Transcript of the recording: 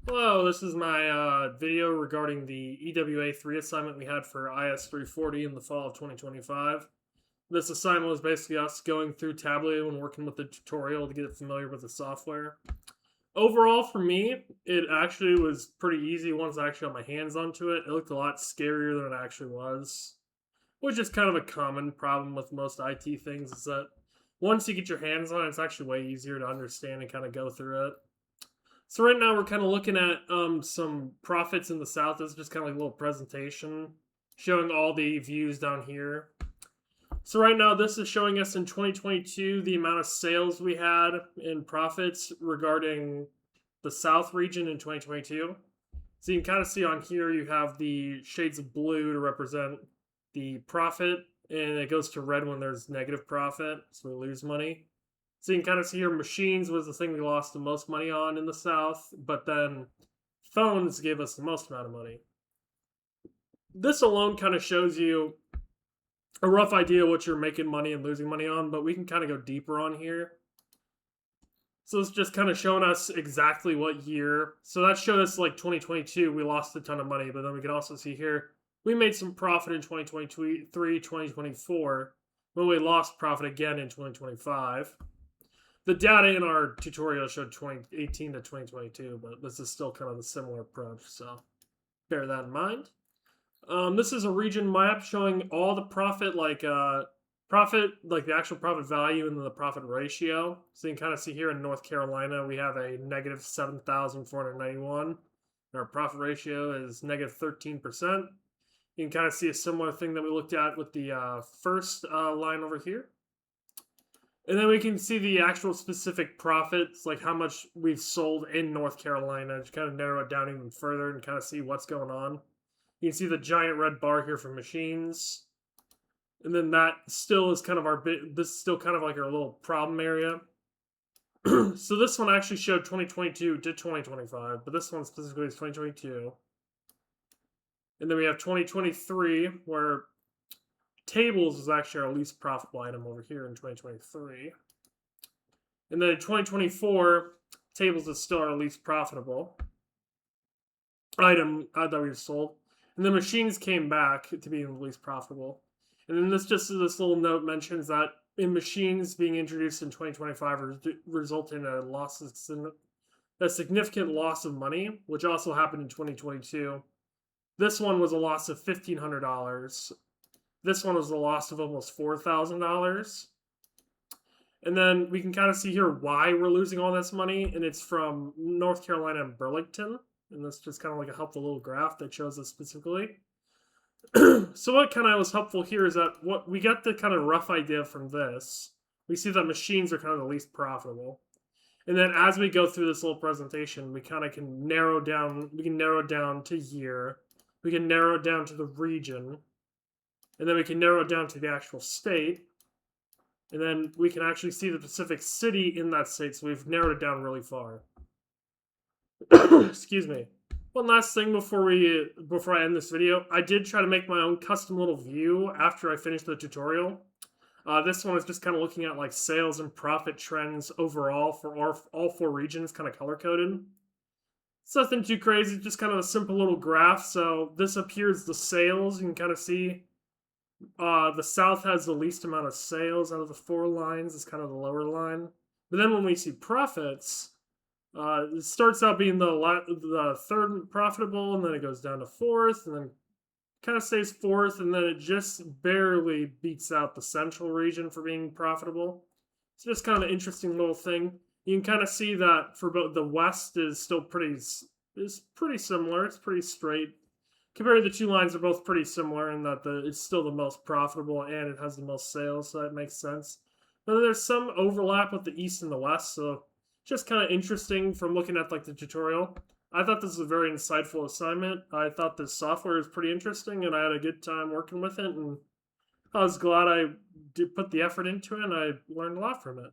Hello, this is my video regarding the EWA3 assignment we had for IS-340 in the fall of 2025. This assignment was basically us going through Tableau and working with the tutorial to get familiar with the software. Overall, for me, it actually was pretty easy once I actually got my hands onto it. It looked a lot scarier than it actually was, which is kind of a common problem with most IT things, is that once you get your hands on it, it's actually way easier to understand and kind of go through it. So right now we're kind of looking at some profits in the South. This is just kind of like a little presentation showing all the views down here. So right now this is showing us in 2022 the amount of sales we had in profits regarding the South region in 2022. So you can kind of see on here you have the shades of blue to represent the profit, and it goes to red when there's negative profit, so we lose money. So you can kind of see here machines was the thing we lost the most money on in the South, but then phones gave us the most amount of money. This alone kind of shows you a rough idea of what you're making money and losing money on, but we can kind of go deeper on here. So it's just kind of showing us exactly what year. So that showed us like 2022, we lost a ton of money, but then we can also see here we made some profit in 2023, 2024, but we lost profit again in 2025. The data in our tutorial showed 2018 to 2022, but this is still kind of a similar approach, so bear that in mind. This is a region map showing all the profit, like the actual profit value and then the profit ratio. So you can kind of see here in North Carolina, we have a negative 7,491. Our profit ratio is negative 13%. You can kind of see a similar thing that we looked at with the first line over here. And then we can see the actual specific profits, like how much we've sold in North Carolina, to kind of narrow it down even further and kind of see what's going on. You can see the giant red bar here for machines. And then that still is kind of this is still kind of like our little problem area. So this one actually showed 2022 to 2025, but this one specifically is 2022. And then we have 2023, where tables was actually our least profitable item over here in 2023. And then in 2024, tables is still our least profitable item that we've sold. And the machines came back to being the least profitable. And then this little note mentions that in machines being introduced in 2025 resulted in a significant loss of money, which also happened in 2022. This one was a loss of $1,500. This one was a loss of almost $4,000. And then we can kind of see here why we're losing all this money, and it's from North Carolina and Burlington. And that's just kind of like a helpful little graph that shows us specifically. So what kind of was helpful here is that what we got the kind of rough idea from this. We see that machines are kind of the least profitable. And then as we go through this little presentation, we kind of can narrow down, we can narrow it down to year, we can narrow it down to the region, and then we can narrow it down to the actual state. And then we can actually see the specific city in that state, so we've narrowed it down really far. Excuse me. One last thing before I end this video, I did try to make my own custom little view after I finished the tutorial. This one is just kind of looking at like sales and profit trends overall for all four regions, kind of color coded. It's nothing too crazy, just kind of a simple little graph. So this appears the sales. You can kind of see the South has the least amount of sales out of the four lines. It's kind of the lower line. But then when we see profits, it starts out being the third profitable, and then it goes down to fourth, and then kind of stays fourth, and then it just barely beats out the central region for being profitable. It's just kind of an interesting little thing. You can kind of see that for both the West is still pretty similar. It's pretty straight. Compared to the two lines, are both pretty similar in that it's still the most profitable and it has the most sales, so that makes sense. But then there's some overlap with the East and the West, so just kind of interesting from looking at like the tutorial. I thought this was a very insightful assignment. I thought this software was pretty interesting, and I had a good time working with it, and I was glad I did put the effort into it, and I learned a lot from it.